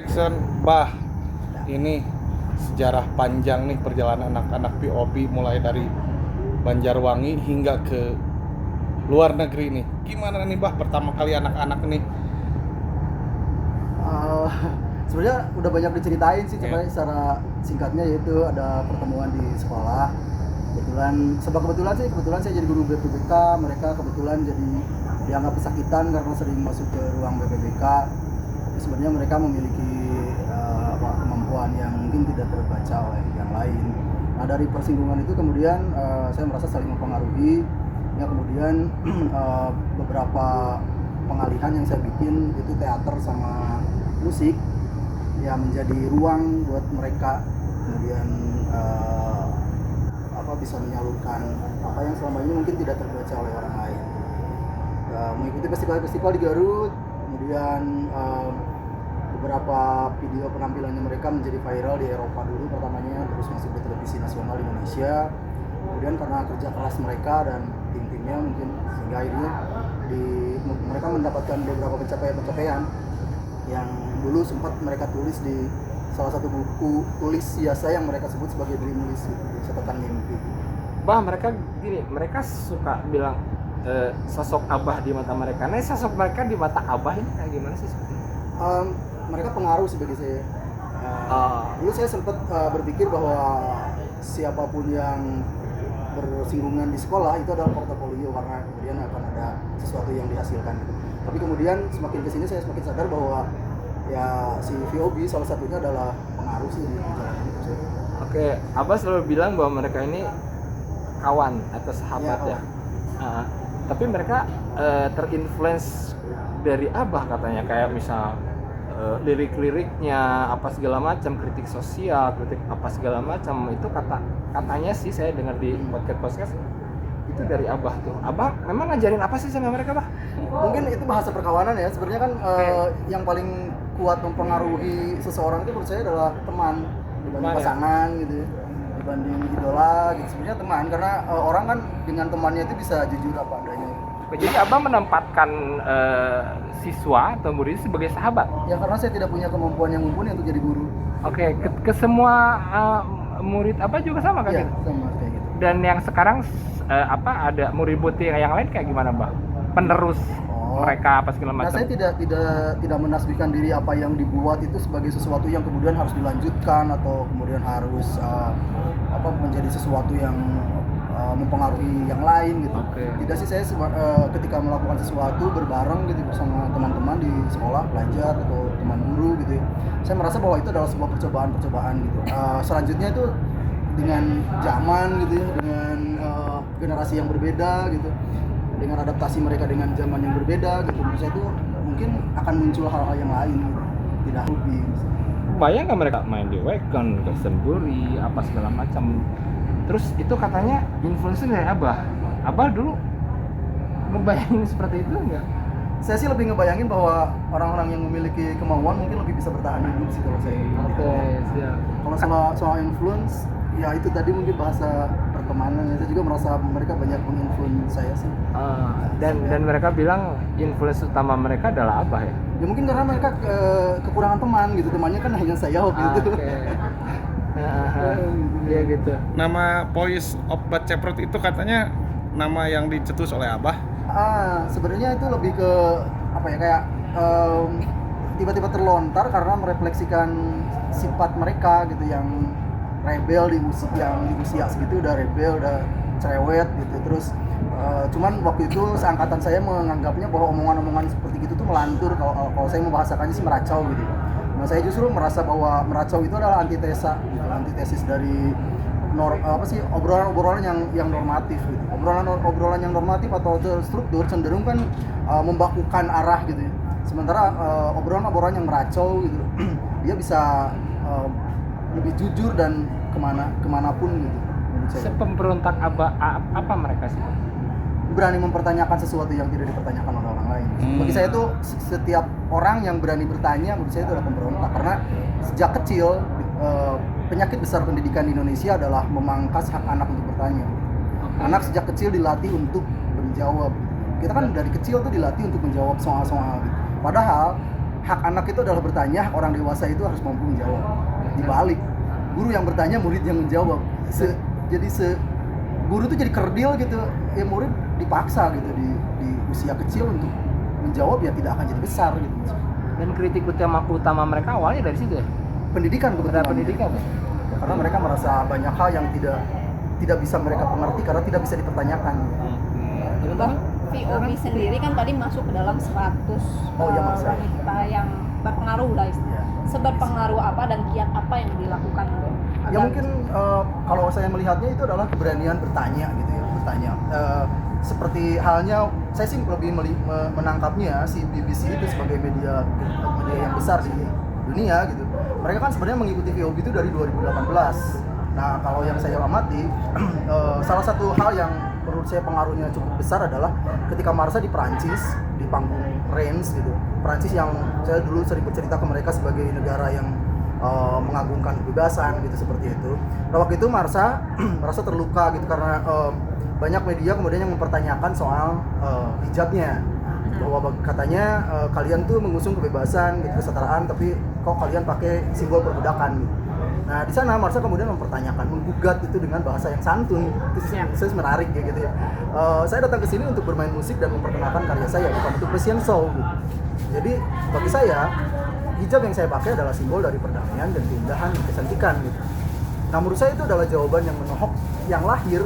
Jackson, Bah, ini sejarah panjang nih perjalanan anak-anak POP mulai dari Banjarwangi hingga ke luar negeri nih. Gimana nih Bah pertama kali anak-anak nih? Eh, Sebenarnya udah banyak diceritain sih, Ya. coba secara singkatnya, yaitu ada pertemuan di sekolah. Kebetulan saya jadi guru BPBK, mereka kebetulan jadi dianggap kesakitan karena sering masuk ke ruang BPBK. Tapi sebenarnya mereka memiliki kemampuan yang mungkin tidak terbaca oleh yang lain. Nah, dari persinggungan itu kemudian saya merasa saling mempengaruhi. Ya, kemudian beberapa pengalihan yang saya bikin itu teater sama musik ya, menjadi ruang buat mereka kemudian bisa menyalurkan apa yang selama ini mungkin tidak terbaca oleh orang lain. Mengikuti festival-festival di Garut, kemudian beberapa video penampilannya mereka menjadi viral di Eropa dulu pertamanya, terus masuk di televisi nasional Indonesia. Kemudian karena kerja keras mereka dan tim-timnya mungkin, sehingga akhirnya mereka mendapatkan beberapa pencapaian-pencapaian yang dulu sempat mereka tulis di salah satu buku tulis biasa yang mereka sebut sebagai dream list, catatan mimpi. Bah, mereka gini, mereka suka bilang sosok Abah di mata mereka. Nah, sosok mereka di mata Abah ini kayak gimana sih sebetulnya? Mereka pengaruh sebagai saya. Dulu saya sempat berpikir bahwa siapapun yang bersinggungan di sekolah itu adalah portofolio, karena kemudian akan ada sesuatu yang dihasilkan gitu. Tapi kemudian semakin kesini saya semakin sadar bahwa ya si VOB salah satunya adalah pengaruh sih di perjalanan itu. Oke, Abah selalu bilang bahwa mereka ini kawan atau sahabat ya. Tapi mereka terinfluence dari Abah katanya, kayak misal lirik-liriknya apa segala macam, kritik sosial, kritik apa segala macam, itu katanya sih saya dengar di podcast itu dari Abah tuh. Abah memang ngajarin apa sih sama mereka, Bah? Mungkin itu bahasa perkawanan ya. Sebenarnya kan yang paling kuat mempengaruhi seseorang itu menurut saya adalah teman dibanding pasangan gitu ya, dibanding idola gitu. Sebenarnya teman, karena orang kan dengan temannya itu bisa jujur apa adanya. Jadi Abah menempatkan siswa atau murid sebagai sahabat. Ya, karena saya tidak punya kemampuan yang mumpuni untuk jadi guru. Oke, ke semua murid Abah juga sama kan? Iya, gitu? sama kayak gitu. Dan yang sekarang ada murid putih yang lain kayak gimana, Bah? Penerus mereka apa segala macam. Nah, saya tidak menasbihkan diri apa yang dibuat itu sebagai sesuatu yang kemudian harus dilanjutkan atau kemudian harus menjadi sesuatu yang mempengaruhi yang lain gitu. Okay. Tidak sih, saya ketika melakukan sesuatu berbareng gitu bersama teman-teman di sekolah belajar atau teman guru gitu ya, saya merasa bahwa itu adalah sebuah percobaan gitu. Selanjutnya itu dengan zaman gitu ya, dengan generasi yang berbeda gitu, dengan adaptasi mereka dengan zaman yang berbeda gitu, menurut saya itu mungkin akan muncul hal-hal yang lain gitu, tidak hobi. Bayang nggak mereka main di Wagon, Glastonbury, apa segala macam. Terus itu katanya influencer dari Abah. Abah dulu ngebayangin seperti itu nggak? Saya sih lebih ngebayangin bahwa orang-orang yang memiliki kemauan mungkin lebih bisa bertahan hidup sih kalau saya. Siap. Kalau soal influence, ya itu tadi mungkin bahasa pertemanan. Saya juga merasa mereka banyak menginfluence saya sih. Dan mereka bilang influence utama mereka adalah Abah ya? Ya mungkin karena mereka kekurangan teman gitu, temannya kan hanya saya waktu itu. Iya gitu. Nama Voice of Bad Ceprot itu katanya nama yang dicetus oleh Abah. Sebenarnya itu lebih ke apa ya, kayak tiba-tiba terlontar karena merefleksikan sifat mereka gitu, yang rebel di usia segitu, udah rebel, udah cerewet gitu. Terus cuman waktu itu seangkatan saya menganggapnya bahwa omongan-omongan seperti gitu tuh melantur, kalau saya membahasakannya sih meracau gitu. Nah, saya justru merasa bahwa meracau itu adalah antitesis dari obrolan yang normatif gitu. Obrolan yang normatif atau terstruktur cenderung kan membakukan arah gitu ya. Sementara obrolan yang meracau gitu dia bisa lebih jujur dan kemanapun gitu. Sepemberontak apa mereka sih? Berani mempertanyakan sesuatu yang tidak dipertanyakan oleh orang lain. Bagi saya tuh setiap orang yang berani bertanya, menurut saya itu adalah pemberontak. Karena sejak kecil penyakit besar pendidikan di Indonesia adalah memangkas hak anak untuk bertanya. Anak sejak kecil dilatih untuk menjawab. Kita kan dari kecil tuh dilatih untuk menjawab soal-soal gitu. Padahal hak anak itu adalah bertanya, hak orang dewasa itu harus mampu menjawab. Dibalik, guru yang bertanya, murid yang menjawab. Guru tuh jadi kerdil gitu, ya murid dipaksa gitu di usia kecil untuk menjawab, ya tidak akan jadi besar gitu. Dan kritik utama mereka awalnya dari situ ya? Pendidikan kebetulan. Pada pendidikan ya? Karena mereka merasa banyak hal yang tidak bisa mereka pengerti karena tidak bisa dipertanyakan. Bang, VOB sendiri kan tadi masuk ke dalam 100 Oh, iya, Mas. wanita yang berpengaruh lah istilahnya. Seberpengaruh apa dan kiat apa yang dilakukan? Ya mungkin kalau saya melihatnya itu adalah keberanian bertanya gitu ya, bertanya. Seperti halnya saya sih lebih menangkapnya si BBC itu sebagai media yang besar di dunia gitu. Mereka kan sebenarnya mengikuti VOB itu dari 2018. Nah, kalau yang saya amati salah satu hal yang menurut saya pengaruhnya cukup besar adalah ketika Marsa di Prancis di panggung Reims gitu. Prancis yang saya dulu sering bercerita ke mereka sebagai negara yang mengagungkan kebebasan gitu, seperti itu. Nah, waktu itu Marsa merasa terluka gitu karena banyak media kemudian yang mempertanyakan soal hijabnya, bahwa katanya kalian tuh mengusung kebebasan gitu, kesetaraan, tapi kok kalian pakai simbol perbudakan gitu. Nah, di sana Marsa kemudian mempertanyakan, menggugat itu dengan bahasa yang santun. Itu saya menarik ya gitu ya. Saya datang ke sini untuk bermain musik dan memperkenalkan karya saya, bukan untuk fashion show gitu. Jadi bagi saya hijab yang saya pakai adalah simbol dari perdamaian dan keindahan dan kecantikan gitu. Nah, menurut saya itu adalah jawaban yang menohok yang lahir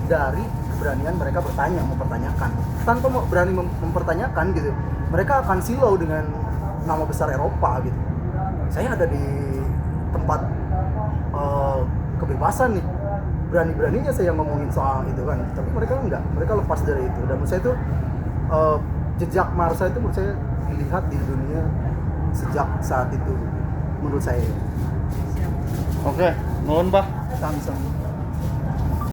dari keberanian mereka bertanya, mempertanyakan. Tanpa berani mempertanyakan gitu, mereka akan silau dengan nama besar Eropa gitu. Saya ada di tempat kebebasan nih, berani-beraninya saya ngomongin soal itu kan, tapi mereka enggak, mereka lepas dari itu. Dan menurut saya itu jejak Marsa itu menurut saya dilihat di dunia sejak saat itu menurut saya. Oke, nuhun Bah. Sami-sami.